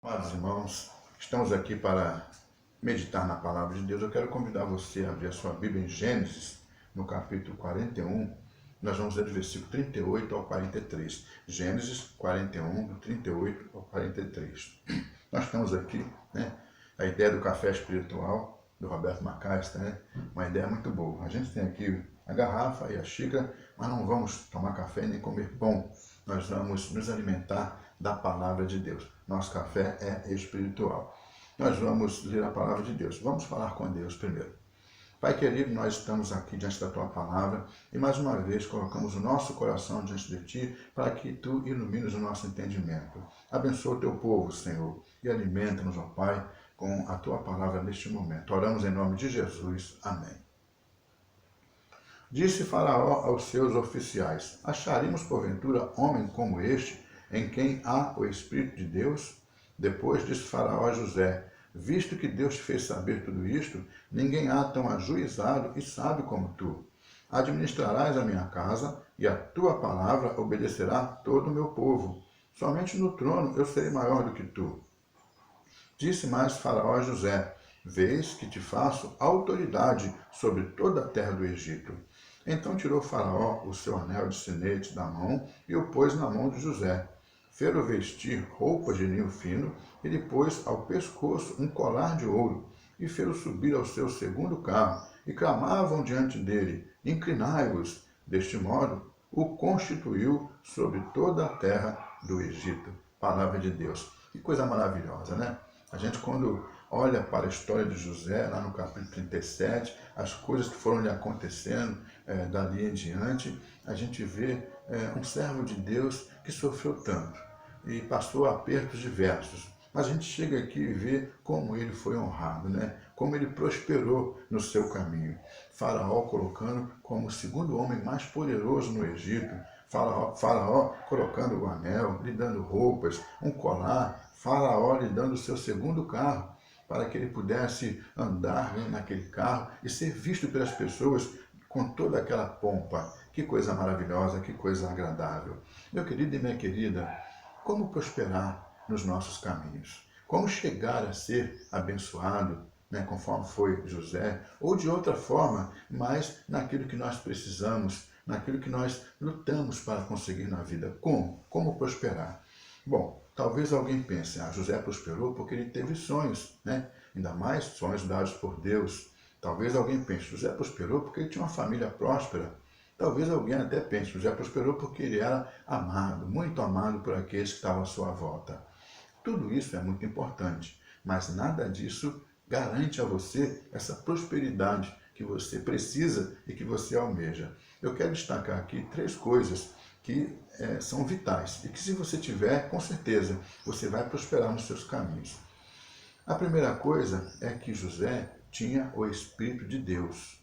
Amados irmãos, estamos aqui para meditar na palavra de Deus. Eu quero convidar você a abrir a sua Bíblia em Gênesis, no capítulo 41. Nós vamos ler do versículo 38 ao 43. Gênesis 41, do 38 ao 43. Nós estamos aqui, a ideia do café espiritual, do Roberto Macalester, uma ideia muito boa. A gente tem aqui a garrafa e a xícara, mas não vamos tomar café nem comer pão. Nós vamos nos alimentar da palavra de Deus. Nosso café é espiritual. Nós vamos ler a palavra de Deus. Vamos falar com Deus primeiro. Pai querido, nós estamos aqui diante da Tua palavra e mais uma vez colocamos o nosso coração diante de Ti para que Tu ilumines o nosso entendimento. Abençoa o Teu povo, Senhor, e alimenta-nos, ó Pai, com a Tua palavra neste momento. Oramos em nome de Jesus. Amém. Disse Faraó aos seus oficiais: Acharemos porventura homem como este, em quem há o Espírito de Deus? Depois disse Faraó a José: Visto que Deus te fez saber tudo isto, ninguém há tão ajuizado e sábio como tu. Administrarás a minha casa, e a tua palavra obedecerá todo o meu povo. Somente no trono eu serei maior do que tu. Disse mais Faraó a José: Vês que te faço autoridade sobre toda a terra do Egito. Então tirou Faraó o seu anel de sinete da mão e o pôs na mão de José. Fê-lo vestir roupas de linho fino e lhe pôs ao pescoço um colar de ouro e fê-lo subir ao seu segundo carro e clamavam diante dele: Inclinai-vos. Deste modo, o constituiu sobre toda a terra do Egito. Palavra de Deus. Que coisa maravilhosa, né? A gente, quando olha para a história de José, lá no capítulo 37, as coisas que foram lhe acontecendo dali em diante, a gente vê um servo de Deus que sofreu tanto e passou apertos diversos. Mas a gente chega aqui e vê como ele foi honrado, né? Como ele prosperou no seu caminho. Faraó colocando como o segundo homem mais poderoso no Egito. Faraó colocando o anel, lhe dando roupas, um colar. Faraó lhe dando o seu segundo carro, para que ele pudesse andar naquele carro e ser visto pelas pessoas com toda aquela pompa. Que coisa maravilhosa, que coisa agradável. Meu querido e minha querida, como prosperar nos nossos caminhos? Como chegar a ser abençoado, conforme foi José, ou de outra forma, mas naquilo que nós precisamos, naquilo que nós lutamos para conseguir na vida? Como? Como prosperar? Bom, talvez alguém pense: José prosperou porque ele teve sonhos, Ainda mais sonhos dados por Deus. Talvez alguém pense: José prosperou porque ele tinha uma família próspera. Talvez alguém até pense: José prosperou porque ele era amado, muito amado por aqueles que estavam à sua volta. Tudo isso é muito importante, mas nada disso garante a você essa prosperidade que você precisa e que você almeja. Eu quero destacar aqui 3 coisas que são vitais e que, se você tiver, com certeza você vai prosperar nos seus caminhos. A primeira coisa é que José tinha o Espírito de Deus.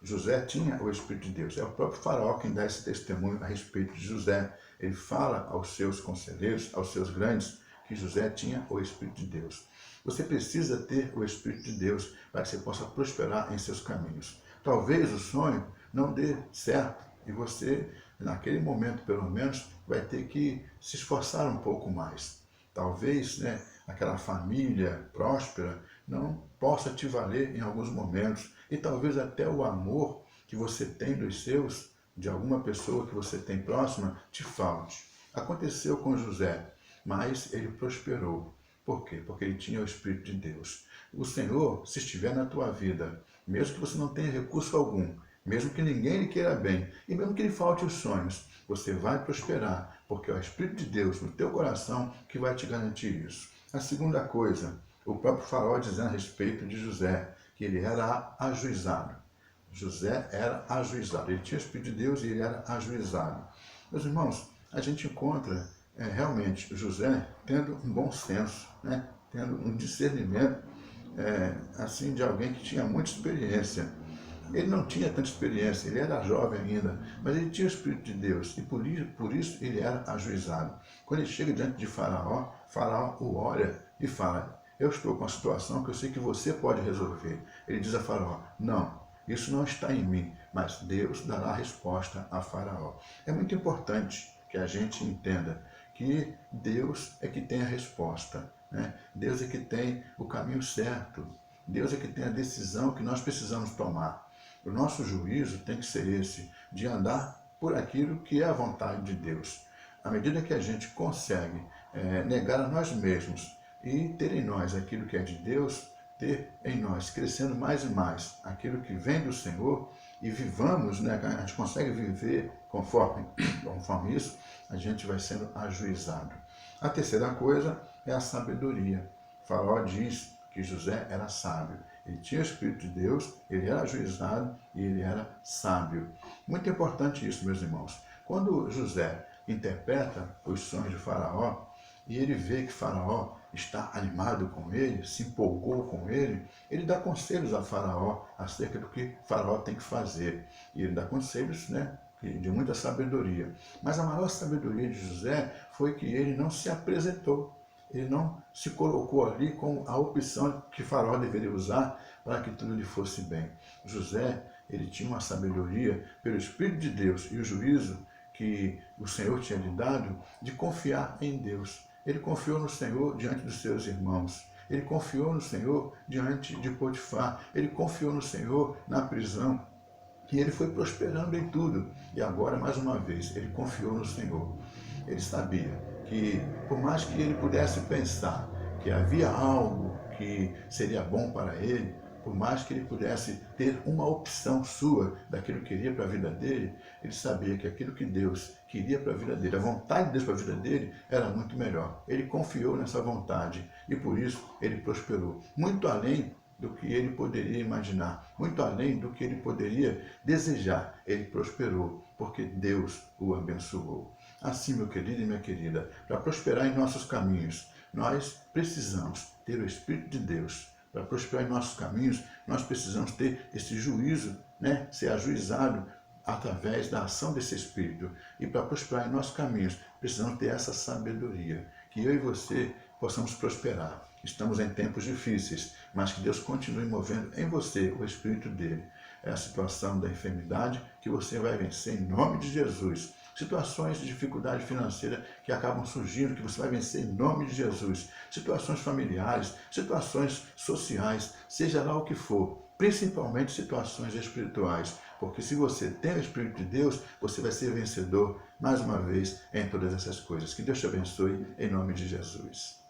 José tinha o Espírito de Deus. É o próprio Faraó quem dá esse testemunho a respeito de José. Ele fala aos seus conselheiros, aos seus grandes, que José tinha o Espírito de Deus. Você precisa ter o Espírito de Deus para que você possa prosperar em seus caminhos. Talvez o sonho não dê certo e você, naquele momento pelo menos, vai ter que se esforçar um pouco mais. Talvez aquela família próspera não possa te valer em alguns momentos, e talvez até o amor que você tem dos seus, de alguma pessoa que você tem próxima, te falte. Aconteceu com José, mas ele prosperou. Por quê? Porque ele tinha o Espírito de Deus. O Senhor, se estiver na tua vida, mesmo que você não tenha recurso algum, mesmo que ninguém lhe queira bem, e mesmo que lhe falte os sonhos, você vai prosperar, porque é o Espírito de Deus no teu coração que vai te garantir isso. A segunda coisa, o próprio Faraó dizendo a respeito de José, que ele era ajuizado. José era ajuizado, ele tinha o Espírito de Deus e ele era ajuizado. Meus irmãos, a gente encontra realmente José tendo um bom senso, tendo um discernimento assim, de alguém que tinha muita experiência. Ele não tinha tanta experiência, ele era jovem ainda, mas ele tinha o Espírito de Deus e por isso ele era ajuizado. Quando ele chega diante de Faraó, Faraó o olha e fala: eu estou com uma situação que eu sei que você pode resolver. Ele diz a Faraó: não, isso não está em mim, mas Deus dará a resposta a Faraó. É muito importante que a gente entenda que Deus é que tem a resposta, né? Deus é que tem o caminho certo, Deus é que tem a decisão que nós precisamos tomar. O nosso juízo tem que ser esse, de andar por aquilo que é a vontade de Deus. À medida que a gente consegue negar a nós mesmos e ter em nós aquilo que é de Deus, ter em nós, crescendo mais e mais, aquilo que vem do Senhor, e vivamos, né, a gente consegue viver conforme isso, a gente vai sendo ajuizado. A terceira coisa é a sabedoria. Faraó diz que José era sábio. Ele tinha o Espírito de Deus, ele era ajuizado e ele era sábio. Muito importante isso, meus irmãos. Quando José interpreta os sonhos de Faraó, e ele vê que Faraó está animado com ele, se empolgou com ele, ele dá conselhos a Faraó acerca do que Faraó tem que fazer. E ele dá conselhos, né, de muita sabedoria. Mas a maior sabedoria de José foi que ele não se apresentou. Ele não se colocou ali com a opção que Faraó deveria usar para que tudo lhe fosse bem. José, ele tinha uma sabedoria pelo Espírito de Deus e o juízo que o Senhor tinha lhe dado de confiar em Deus. Ele confiou no Senhor diante dos seus irmãos. Ele confiou no Senhor diante de Potifar. Ele confiou no Senhor na prisão. E ele foi prosperando em tudo. E agora, mais uma vez, ele confiou no Senhor. Ele sabia que, por mais que ele pudesse pensar que havia algo que seria bom para ele, por mais que ele pudesse ter uma opção sua daquilo que queria para a vida dele, ele sabia que aquilo que Deus queria para a vida dele, a vontade de Deus para a vida dele, era muito melhor. Ele confiou nessa vontade e por isso ele prosperou. Muito além do que ele poderia imaginar, muito além do que ele poderia desejar, ele prosperou, porque Deus o abençoou. Assim, meu querido e minha querida, para prosperar em nossos caminhos, nós precisamos ter o Espírito de Deus. Para prosperar em nossos caminhos, nós precisamos ter esse juízo, né? Ser ajuizado através da ação desse Espírito. E para prosperar em nossos caminhos, precisamos ter essa sabedoria. Que eu e você possamos prosperar. Estamos em tempos difíceis, mas que Deus continue movendo em você o Espírito dele. É a situação da enfermidade que você vai vencer em nome de Jesus. Situações de dificuldade financeira que acabam surgindo, que você vai vencer em nome de Jesus. Situações familiares, situações sociais, seja lá o que for, principalmente situações espirituais. Porque se você tem o Espírito de Deus, você vai ser vencedor, mais uma vez, em todas essas coisas. Que Deus te abençoe, em nome de Jesus.